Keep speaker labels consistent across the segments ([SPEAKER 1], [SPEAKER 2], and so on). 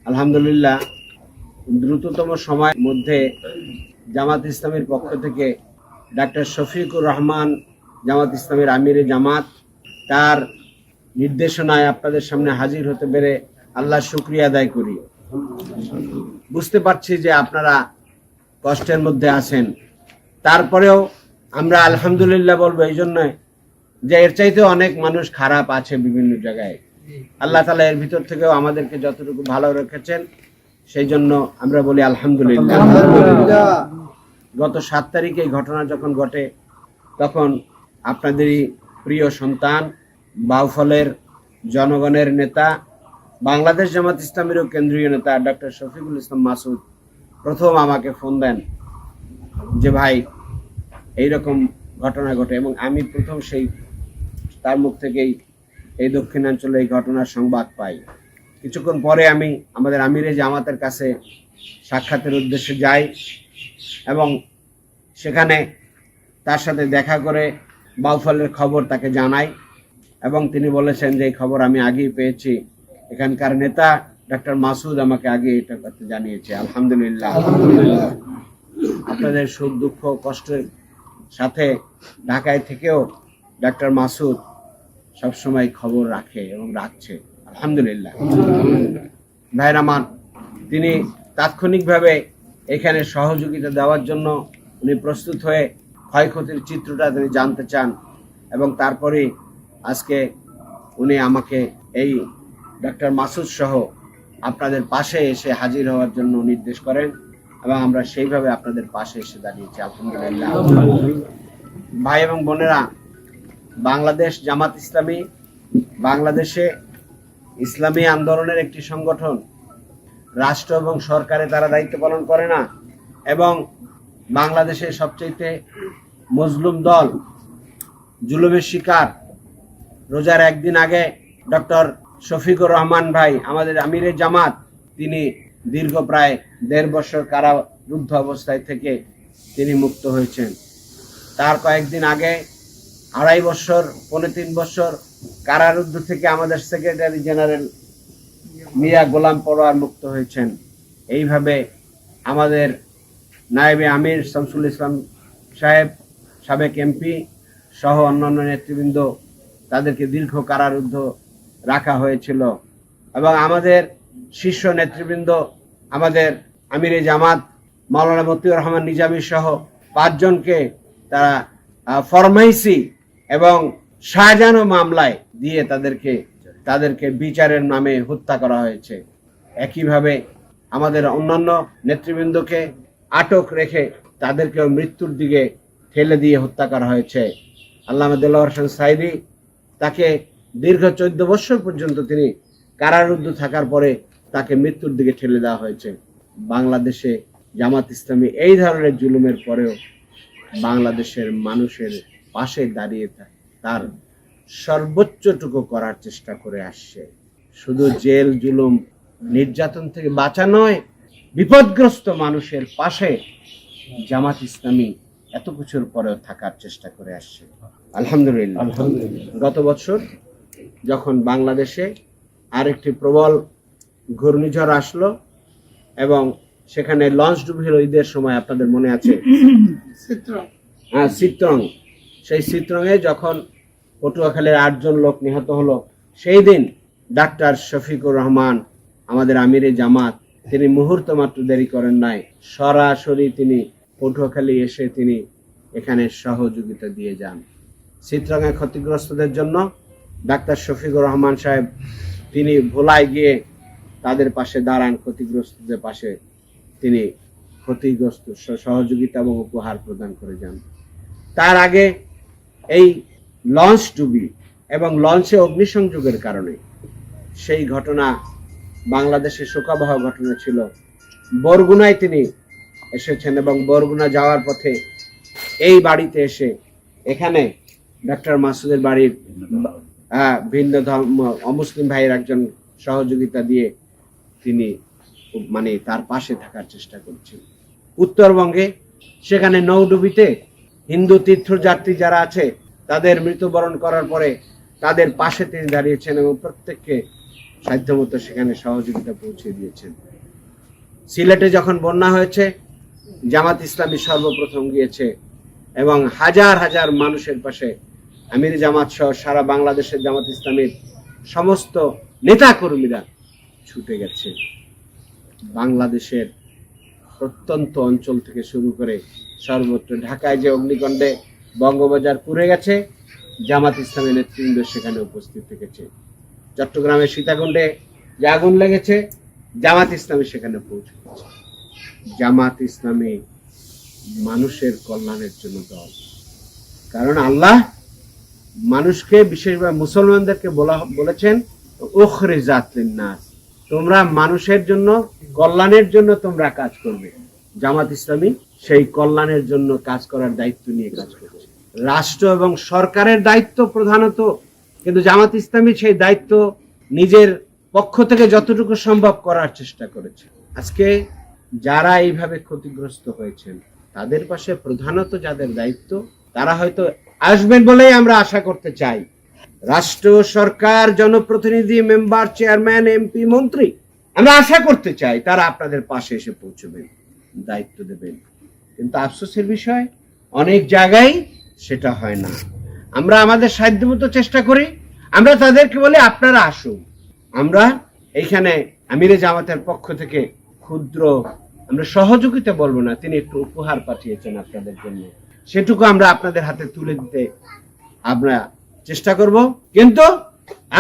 [SPEAKER 1] আলহামদুলিল্লাহ দ্রুততম সময়ের মধ্যে জামাত ইসলামের পক্ষ থেকে ডাক্তার শফিকুর রহমান জামাত ইসলামের আমিরে জামাত তার নির্দেশনায় আপনাদের সামনে হাজির হতে পেরে আল্লাহর শুকরিয়া আদায় করি। বুঝতে পারছি যে আপনারা কষ্টের মধ্যে আছেন, তারপরেও আমরা আলহামদুলিল্লাহ বলবো এই জন্য যে এর চাইতে অনেক মানুষ খারাপ আছে বিভিন্ন জায়গায়। আল্লাহ তাআলা এর ভিতর থেকেও আমাদেরকে যতটুকু ভালো রেখেছেন সেই জন্য আমরা বলি আলহামদুলিল্লাহ। গত 7 তারিখে এই ঘটনা যখন ঘটে তখন আপনাদেরই প্রিয় সন্তান, বাউফলের জনগণের নেতা, বাংলাদেশ জামাত ইসলামেরও কেন্দ্রীয় নেতা ডক্টর শফিকুল ইসলাম মাসুদ প্রথম আমাকে ফোন দেন যে ভাই এইরকম ঘটনা ঘটে, এবং আমি প্রথম সেই তার মুখ থেকেই এই দক্ষিণাঞ্চলে এই ঘটনার সংবাদ পাই। কিছুক্ষণ পরে আমি আমাদের আমিরে জামাতের কাছে সাক্ষাতের উদ্দেশ্যে যাই এবং সেখানে তার সাথে দেখা করে বাউফলের খবর তাকে জানাই, এবং তিনি বলেছেন যে এই খবর আমি আগেই পেয়েছি, এখানকার নেতা ডক্টর মাসুদ আমাকে আগে এটা করতে জানিয়েছে। আলহামদুলিল্লাহ। আপনাদের সুখ দুঃখ কষ্টের সাথে ঢাকায় থেকেও ডক্টর মাসুদ সবসময় খবর রাখে এবং রাখছে। আলহামদুলিল্লাহ। ভাইয়ের আমার, তিনি তাৎক্ষণিকভাবে এখানে সহযোগিতা দেওয়ার জন্য উনি প্রস্তুত হয়ে ক্ষয়ক্ষতির চিত্রটা তিনি জানতে চান, এবং তারপরে আজকে উনি আমাকে এই ডক্টর মাসুদ সহ আপনাদের পাশে এসে হাজির হওয়ার জন্য নির্দেশ করেন, এবং আমরা সেইভাবে আপনাদের পাশে এসে দাঁড়িয়েছি। আলহামদুলিল্লাহ। ভাই এবং বোনেরা, বাংলাদেশ জামাত ইসলামী বাংলাদেশে ইসলামী আন্দোলনের একটি সংগঠন। রাষ্ট্র এবং সরকারে তারা দায়িত্ব পালন করে না, এবং বাংলাদেশের সবচেয়ে মজলুম দল, জুলুমের শিকার। রোজার একদিন আগে ডক্টর শফিকুর রহমান ভাই, আমাদের আমিরে জামাত, তিনি দীর্ঘ প্রায় 1.5 বছর কারারুদ্ধ অবস্থায় থেকে তিনি মুক্ত হয়েছেন। তার কয়েকদিন আগে 2.5 বছর, 3.25 বছর কারারুদ্ধ থেকে আমাদের সেক্রেটারি জেনারেল মিয়া গোলাম পরোয়ার মুক্ত হয়েছেন। এইভাবে আমাদের নায়েবে আমির শামসুল ইসলাম সাহেব, সাবেক এমপি সহ অন্যান্য নেতৃবৃন্দ, তাদেরকে দীর্ঘ কারারুদ্ধ রাখা হয়েছিল, এবং আমাদের শীর্ষ নেতৃবৃন্দ, আমাদের আমিরে জামাত মাওলানা মতিউর রহমান নিজামী সহ 5 জনকে তারা ফরমাইসি এবং শাহজাহান মামলায় দিয়ে তাদেরকে বিচারের নামে হত্যা করা হয়েছে। একইভাবে আমাদের অন্যান্য নেতৃবৃন্দকে আটক রেখে তাদেরকেও মৃত্যুর দিকে ঠেলে দিয়ে হত্যা করা হয়েছে। আল্লামা দেলোয়ার হোসেন সাইদি, তাকে দীর্ঘ 14 বছর পর্যন্ত তিনি কারারুদ্ধ থাকার পরে তাকে মৃত্যুর দিকে ঠেলে দেওয়া হয়েছে। বাংলাদেশে জামাত ইসলামী এই ধরনের জুলুমের পরেও বাংলাদেশের মানুষের পাশে দাঁড়িয়ে তার সর্বোচ্চটুকু করার চেষ্টা করে আসছে। শুধু জেল, জুলুম, নির্যাতন থেকে বাঁচা নয়, বিপদগ্রস্ত মানুষের পাশে জামাত ইসলামী এত কিছুর পরেও থাকার চেষ্টা করে আসছে। আলহামদুলিল্লাহ। গত বছর যখন বাংলাদেশে আরেকটি প্রবল ঘূর্ণিঝড় আসলো এবং সেখানে লঞ্চ ডুবে হলো ঈদের সময়, আপনাদের মনে আছে? চিত্রং। সেই চিত্রঙে যখন পটুয়াখালীর 8 জন লোক নিহত হলো, সেই দিন ডাক্তার শফিকুর রহমান, আমাদের আমিরে জামাত, তিনি মুহূর্ত মাত্র দেরি করেন নাই, সরাসরি তিনি পটুয়াখালী এসে তিনি এখানে সহযোগিতা দিয়ে যান। চিত্রঙে ক্ষতিগ্রস্তদের জন্য ডাক্তার শফিকুর রহমান সাহেব তিনি ভোলায় গিয়ে তাদের পাশে দাঁড়ান, ক্ষতিগ্রস্তদের পাশে তিনি ক্ষতিগ্রস্ত সহযোগিতা এবং উপহার প্রদান করে যান। তার আগে এই লঞ্চ ডুবি এবং লঞ্চে অগ্নিসংযোগের কারণে সেই ঘটনা বাংলাদেশে শোকাবহ ঘটনা ছিল। বরগুনায় তিনি এসেছেন এবং বরগুনা যাওয়ার পথে এই বাড়িতে এসে এখানে ডক্টর মাসুদের বাড়ির ভিন্ন ধর্ম অমুসলিম ভাইয়ের একজন সহযোগিতা দিয়ে তিনি তার পাশে থাকার চেষ্টা করছেন। উত্তরবঙ্গে সেখানে নৌডুবিতে হিন্দু তীর্থযাত্রী যারা আছে তাদের মৃত্যুবরণ করার পরে তাদের পাশে তিনি দাঁড়িয়েছেন এবং প্রত্যেককে সাধ্যমতো সেখানে সহযোগিতা পৌঁছে দিয়েছেন। সিলেটে যখন বন্যা হয়েছে, জামাত ইসলামী সর্বপ্রথম গিয়েছে এবং হাজার হাজার মানুষের পাশে আমির জামাত সহ সারা বাংলাদেশের জামাত ইসলামীর সমস্ত নেতা কর্মীরা ছুটে গেছে। বাংলাদেশের প্রত্যন্ত অঞ্চল থেকে শুরু করে সর্বত্র, ঢাকায় যে অগ্নিকাণ্ডে বঙ্গবাজার পুড়ে গেছে, জামাত ইসলামী নেতৃবৃন্দ সেখানে উপস্থিত থেকেছে। চট্টগ্রামের সীতাকুণ্ডে যে আগুন লেগেছে, জামাত ইসলামী সেখানে পৌঁছে গেছে। জামাত ইসলামী মানুষের কল্যাণের জন্য দল। কারণ আল্লাহ মানুষকে, বিশেষভাবে মুসলমানদেরকে বলেছেন উখরিজাত লিন্নাস, তোমরা মানুষের জন্য, কল্যাণের জন্য তোমরা কাজ করবে। জামাত ইসলামী সেই কল্যাণের জন্য কাজ করার দায়িত্ব নিয়ে কাজ করছে। রাষ্ট্র এবং সরকারের দায়িত্ব প্রধানত, কিন্তু জামাত ইসলামী সেই দায়িত্ব নিজের পক্ষ থেকে যতটুকু সম্ভব করার চেষ্টা করেছে। আজকে যারা এইভাবে ক্ষতিগ্রস্ত হয়েছেন তাদের পাশে প্রধানত যাদের দায়িত্ব, তারা হয়তো আসবেন বলেই আমরা আশা করতে চাই। রাষ্ট্র, সরকার, জনপ্রতিনিধি, মেম্বার, চেয়ারম্যান, এমপি, মন্ত্রী, আমরা আশা করতে চাই তারা আপনাদের পাশে এসে পৌঁছবেন, দায়িত্ব দেবেন। কিন্তু আফসোসের বিষয়, অনেক জায়গায় সেটা হয় না। আমরা আমাদের সাধ্যমতো চেষ্টা করি, আমরা তাদেরকে বলি আপনারা আসুন। আমরা এইখানে আমিরে জামাতের পক্ষ থেকে ক্ষুদ্র, আমরা সহযোগিতা বলবো না, তিনি একটু উপহার পাঠিয়েছেন আপনাদের জন্য, সেটুকু আমরা আপনাদের হাতে তুলে দিতে আমরা চেষ্টা করব। কিন্তু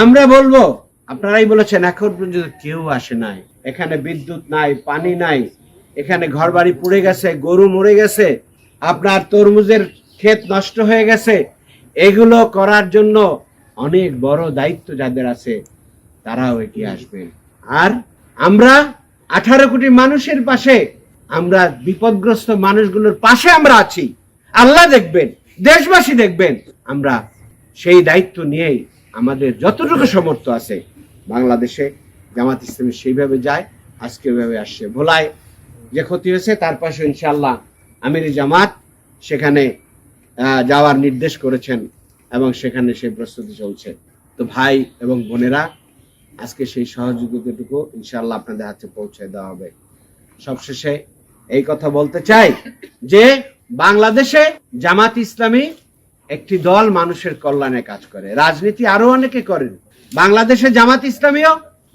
[SPEAKER 1] আমরা বলবো, আপনারাই বলেছেন এখন পর্যন্ত কেউ আসে নাই, এখানে বিদ্যুৎ নাই, পানি নাই, এখানে ঘরবাড়ি পুড়ে গেছে, গরু মরে গেছে, আপনার তরমুজের ক্ষেত নষ্ট হয়ে গেছে। এগুলো করার জন্য অনেক বড় দায়িত্ব যাদের আছে তারাও এগিয়ে আসবেন। আর আমরা 18 কোটি মানুষের পাশে, আমরা বিপদগ্রস্ত মানুষগুলোর পাশে আমরা আছি। আল্লাহ দেখবেন, দেশবাসী দেখবেন, আমরা সেই দায়িত্ব নিয়েই আমাদের যতটুকু সামর্থ্য আছে বাংলাদেশে জামাত ইসলামী সেইভাবে যায়, আজকে ওইভাবে আসছে। ভোলায় যে ক্ষতি হয়েছে তার পাশে ইনশাআল্লাহ আমিরি জামাত সেখানে যাওয়ার নির্দেশ করেছেন এবং সেখানে সেই প্রস্তুতি চলছে। তো ভাই এবং বোনেরা, আজকে সেই সহযোগিতাটুকু ইনশাআল্লাহ আপনাদের হাতে পৌঁছে দেওয়া হবে। সবশেষে এই কথা বলতে চাই যে বাংলাদেশে জামাত ইসলামী একটি দল, মানুষের কল্যাণে কাজ করে। রাজনীতি আরো অনেকে করেন, বাংলাদেশে জামাত ইসলামীও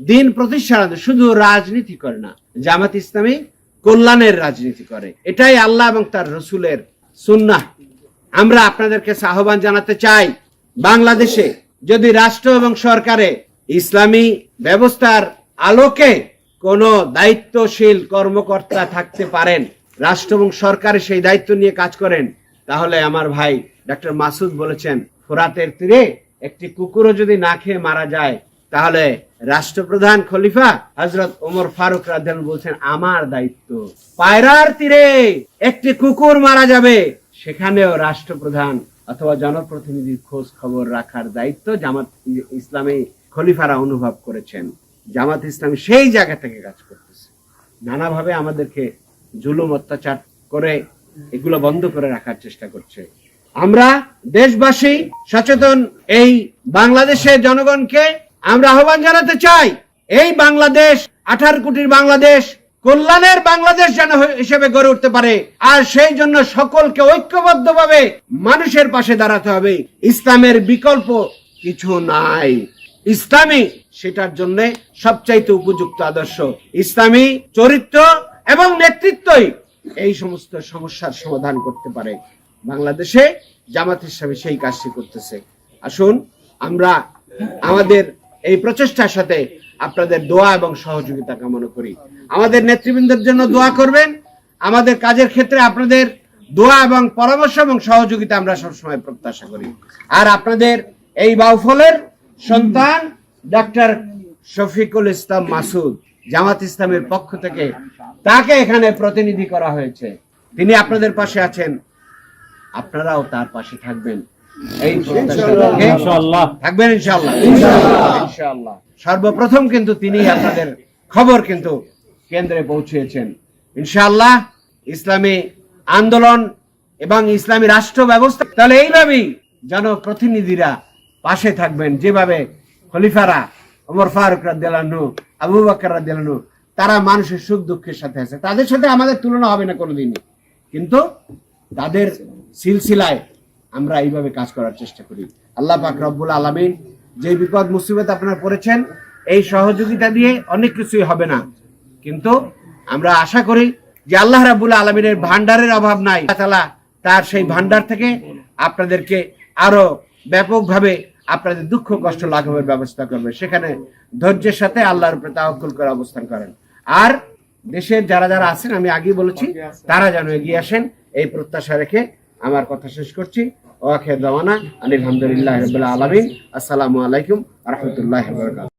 [SPEAKER 1] দিন প্রতিষ্ঠা, শুধু রাজনীতি করে না, জামাত ইসলামী কল্যাণের রাজনীতি করে। এটাই আল্লাহ এবং তার রসুলের সুন্নাহ। আমরা আপনাদেরকে আহ্বান জানাতে চাই, বাংলাদেশে যদি রাষ্ট্র এবং সরকারে ইসলামী ব্যবস্থার আলোকে কোন দায়িত্বশীল কর্মকর্তা থাকতে পারেন, রাষ্ট্র এবং সরকারে সেই দায়িত্ব নিয়ে কাজ করেন, তাহলে আমার ভাই ডক্টর মাসুদ বলেছেন, ফোরাতের তীরে একটি কুকুরও যদি না খেয়ে মারা যায়, তাহলে রাষ্ট্রপ্রধান খলিফা হযরত ওমর ফারুক রাদিয়াল্লাহু আনহু বলছেন, আমার দায়িত্ব। পায়রার তীরে একটি কুকুর মারা যাবে, সেখানেও রাষ্ট্রপ্রধান অথবা জনপ্রতিনিধির খোঁজ খবর রাখার দায়িত্ব জামাত ইসলামী খলিফারা অনুভব করেছেন। জামাত ইসলামী সেই জায়গা থেকে কাজ করতেছে, নানাভাবে আমাদেরকে জুলুম অত্যাচার করে এগুলো বন্ধ করে রাখার চেষ্টা করছে। আমরা দেশবাসী সচেতন, এই বাংলাদেশের জনগণকে আমরা আহ্বান জানাতে চাই, এই বাংলাদেশ 18 কোটির বাংলাদেশ কল্যাণের বাংলাদেশ যেন হিসেবে গড়ে উঠতে পারে। আর সেই জন্য সকলকে ঐক্যবদ্ধভাবে মানুষের পাশে দাঁড়াতে হবে। ইসলামের বিকল্প কিছু নাই, ইসলামী সেটার জন্য সবচাইতে উপযুক্ত আদর্শ। ইসলামী চরিত্র এবং নেতৃত্বই এই সমস্ত সমস্যার সমাধান করতে পারে। বাংলাদেশে জামাত ইসলামী সেই কাজটি করতেছে। আসুন আমরা আমাদের এই প্রচেষ্টার সাথে আপনাদের দোয়া এবং সহযোগিতা কামনা করি। আমাদের নেতৃবৃন্দের জন্য দোয়া করবেন। আমাদের কাজের ক্ষেত্রে আপনাদের দোয়া এবং পরামর্শ এবং সহযোগিতা আমরা সবসময় প্রত্যাশা করি। আর আপনাদের এই বাউফলের সন্তান ডক্টর শফিকুল ইসলাম মাসুদ, জামাত ইসলামের পক্ষ থেকে তাকে এখানে প্রতিনিধি করা হয়েছে। তিনি আপনাদের পাশে আছেন, আপনারাও তার পাশে থাকবেন, এই ইনশাআল্লাহ থাকবেন ইনশাআল্লাহ। ইনশাআল্লাহ সর্বপ্রথম কিন্তু তিনি আপনাদের খবর কিন্তু কেন্দ্রে পৌঁছেছেন। ইনশাআল্লাহ ইসলামী আন্দোলন এবং ইসলামী রাষ্ট্র ব্যবস্থা, তাহলে এইভাবেই জনপ্রতিনিধিরা পাশে থাকবেন, যেভাবে খলিফারা ওমর ফারুক রাদিয়াল্লাহু আনহু, আবু বকর রাদিয়াল্লাহু আনহু, তারা মানুষের সুখ দুঃখের সাথে আছে, তাদের সাথে আমাদের তুলনা হবে না কোনোদিনই, কিন্তু তাদের সিলসিলায় আমরা এইভাবে কাজ করার চেষ্টা করি। আল্লাহ পাক রব্বুল আলামিন যে বিপদ মুসিবত আপনারা পড়েছেন, এই সহযোগিতা দিয়ে অনেক কিছুই হবে না, কিন্তু আমরা আশা করি যে আল্লাহ রাব্বুল আলামিনের ভান্ডারের অভাব নাই। আল্লাহ তাআলা তার সেই ভান্ডার থেকে আপনাদেরকে আরো ব্যাপকভাবে আপনাদের দুঃখ কষ্ট লাঘবের ব্যবস্থা করবে। সেখানে ধৈর্যের সাথে আল্লাহর উপরে তাওয়াক্কুল করে অবস্থান করেন। আর দেশের যারা যারা আছেন, আমি আগেই বলেছি, তারা যেন এগিয়ে আসেন, এই প্রত্যাশা রেখে আমার কথা শেষ করছি। ওয়াখির দাওয়ানা আলহামদুলিল্লাহি রাব্বিল আলামিন। আসসালামু আলাইকুম ওয়া রাহমাতুল্লাহি ওয়া বারাকাতুহু।